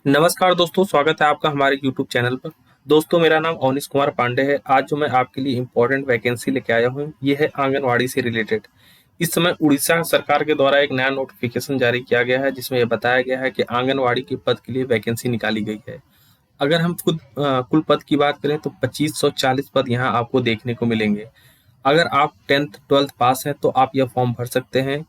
नमस्कार दोस्तों, स्वागत है आपका हमारे YouTube चैनल पर। दोस्तों, मेरा नाम अवनीश कुमार पांडे है। आज जो मैं आपके लिए इम्पोर्टेंट वैकेंसी लेके आया हूँ, ये है आंगनवाड़ी से रिलेटेड। इस समय उड़ीसा सरकार के द्वारा एक नया नोटिफिकेशन जारी किया गया है, जिसमें ये बताया गया है कि आंगनवाड़ी के पद के लिए वैकेंसी निकाली गई है। अगर हम कुल पद की बात करें तो 2540 पद यहाँ आपको देखने को मिलेंगे। अगर आप 10th 12th पास हैं तो आप यह फॉर्म भर सकते हैं।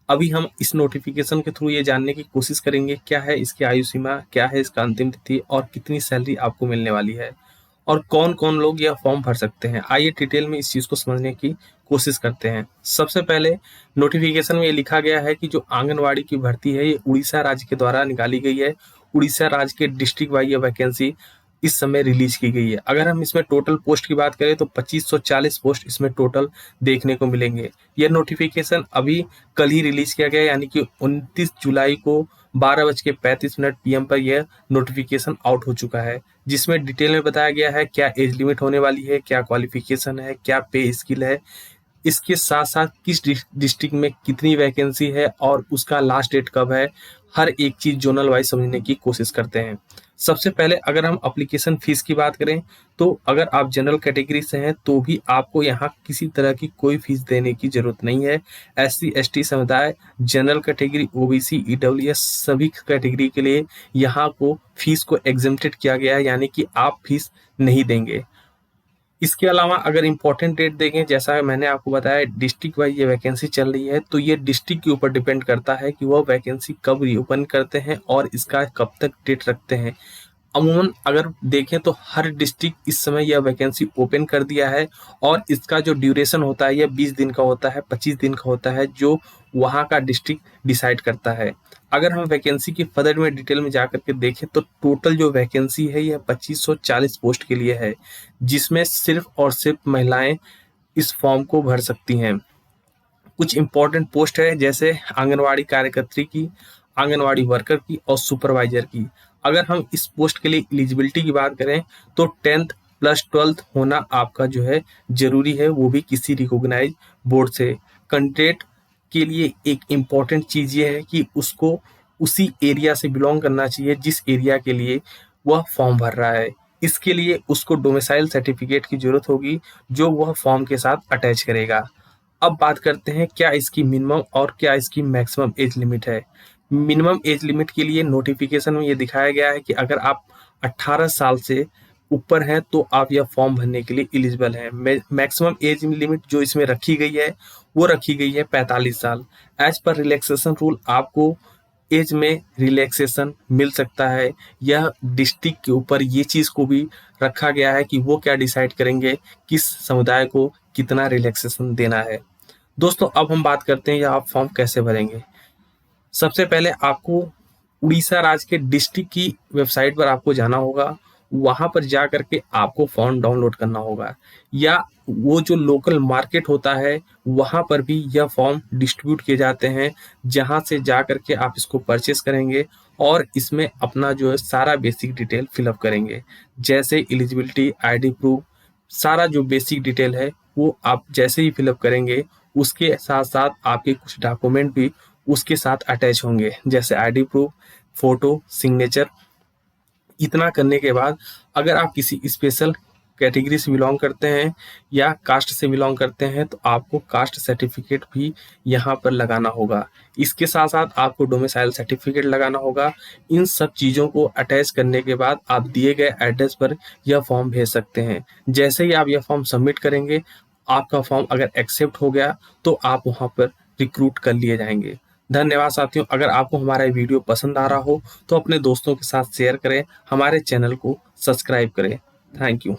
अभी हम इस नोटिफिकेशन के थ्रू ये जानने की कोशिश करेंगे क्या है इसकी आयु सीमा, क्या है इसका अंतिम तिथि और कितनी सैलरी आपको मिलने वाली है और कौन कौन लोग यह फॉर्म भर सकते हैं। आइए डिटेल में इस चीज़ को समझने की कोशिश करते हैं। सबसे पहले नोटिफिकेशन में ये लिखा गया है कि जो आंगनवाड़ी की भर्ती है ये उड़ीसा राज्य के द्वारा निकाली गई है। उड़ीसा राज्य के डिस्ट्रिक्ट वाइज ये वैकेंसी इस समय रिलीज की गई है। अगर हम इसमें टोटल पोस्ट की बात करें तो 2540 पोस्ट इसमें टोटल देखने को मिलेंगे। यह नोटिफिकेशन अभी कल ही रिलीज किया गया, यानी कि 29 जुलाई को 12:35 PM पर यह नोटिफिकेशन आउट हो चुका है, जिसमें डिटेल में बताया गया है क्या एज लिमिट होने वाली है, क्या क्वालिफिकेशन है, क्या पे स्किल है, इसके साथ साथ किस डिस्ट्रिक्ट में कितनी वैकेंसी है और उसका लास्ट डेट कब है। हर एक चीज जोनल वाइज समझने की कोशिश करते हैं। सबसे पहले अगर हम एप्लीकेशन फीस की बात करें तो अगर आप जनरल कैटेगरी से हैं तो भी आपको यहाँ किसी तरह की कोई फीस देने की जरूरत नहीं है। SC ST समुदाय, जनरल कैटेगरी, OBC EWS सभी कैटेगरी के लिए यहाँ को फीस को एग्जेम्प्टेड किया गया है, यानी कि आप फीस नहीं देंगे। इसके अलावा अगर इम्पोर्टेंट डेट देखें, जैसा मैंने आपको बताया डिस्ट्रिक्ट वाइज ये वैकेंसी चल रही है, तो ये डिस्ट्रिक्ट के ऊपर डिपेंड करता है कि वह वैकेंसी कब रीओपन करते हैं और इसका कब तक डेट रखते हैं। अमूमन अगर देखें तो हर डिस्ट्रिक्ट इस समय यह वैकेंसी ओपन कर दिया है और इसका जो ड्यूरेशन होता है यह 20 दिन का होता है, 25 दिन का होता है, जो वहाँ का डिस्ट्रिक्ट डिसाइड करता है। अगर हम वैकेंसी की फर्दर में डिटेल में जाकर के देखें तो टोटल जो वैकेंसी है यह 2540 पोस्ट के लिए है, जिसमें सिर्फ और सिर्फ महिलाएं इस फॉर्म को भर सकती हैं। कुछ इंपॉर्टेंट पोस्ट है जैसे आंगनवाड़ी कार्यकर्त्री की, आंगनवाड़ी वर्कर की और सुपरवाइजर की। अगर हम इस पोस्ट के लिए एलिजिबिलिटी की बात करें तो 10th प्लस 12th होना आपका जो है जरूरी है, वो भी किसी रिकॉग्नाइज बोर्ड से। कैंडिडेट के लिए एक इम्पॉर्टेंट चीज ये है कि उसको उसी एरिया से बिलोंग करना चाहिए जिस एरिया के लिए वह फॉर्म भर रहा है। इसके लिए उसको डोमिसाइल सर्टिफिकेट की जरूरत होगी जो वह फॉर्म के साथ अटैच करेगा। अब बात करते हैं क्या इसकी मिनिमम और क्या इसकी मैक्सिमम एज लिमिट है। मिनिमम एज लिमिट के लिए नोटिफिकेशन में ये दिखाया गया है कि अगर आप 18 साल से ऊपर हैं तो आप यह फॉर्म भरने के लिए एलिजिबल हैं। मैक्सिमम एज लिमिट जो इसमें रखी गई है वो रखी गई है 45 साल। एज पर रिलैक्सेशन रूल आपको एज में रिलैक्सेशन मिल सकता है। यह डिस्ट्रिक्ट के ऊपर ये चीज़ को भी रखा गया है कि वो क्या डिसाइड करेंगे किस समुदाय को कितना रिलैक्सेशन देना है। दोस्तों, अब हम बात करते हैं या आप फॉर्म कैसे भरेंगे। सबसे पहले आपको उड़ीसा राज्य के डिस्ट्रिक्ट की वेबसाइट पर आपको जाना होगा। वहां पर जा करके आपको फॉर्म डाउनलोड करना होगा, या वो जो लोकल मार्केट होता है वहां पर भी यह फॉर्म डिस्ट्रीब्यूट किए जाते हैं, जहां से जा करके आप इसको परचेस करेंगे और इसमें अपना जो है सारा बेसिक डिटेल फिलअप करेंगे, जैसे एलिजिबिलिटी, ID प्रूफ, सारा जो बेसिक डिटेल है वो आप जैसे ही फिलअप करेंगे उसके साथ साथ आपके कुछ डॉक्यूमेंट भी उसके साथ अटैच होंगे, जैसे ID प्रूफ, फोटो, सिग्नेचर। इतना करने के बाद अगर आप किसी स्पेशल कैटेगरी से बिलोंग करते हैं या कास्ट से बिलोंग करते हैं तो आपको कास्ट सर्टिफिकेट भी यहाँ पर लगाना होगा। इसके साथ साथ आपको डोमिसाइल सर्टिफिकेट लगाना होगा। इन सब चीज़ों को अटैच करने के बाद आप दिए गए एड्रेस पर यह फॉर्म भेज सकते हैं। जैसे ही आप यह फॉर्म सबमिट करेंगे, आपका फॉर्म अगर एक्सेप्ट हो गया तो आप वहाँ पर रिक्रूट कर लिए जाएंगे। धन्यवाद साथियों। अगर आपको हमारा वीडियो पसंद आ रहा हो तो अपने दोस्तों के साथ शेयर करें, हमारे चैनल को सब्सक्राइब करें। Thank you.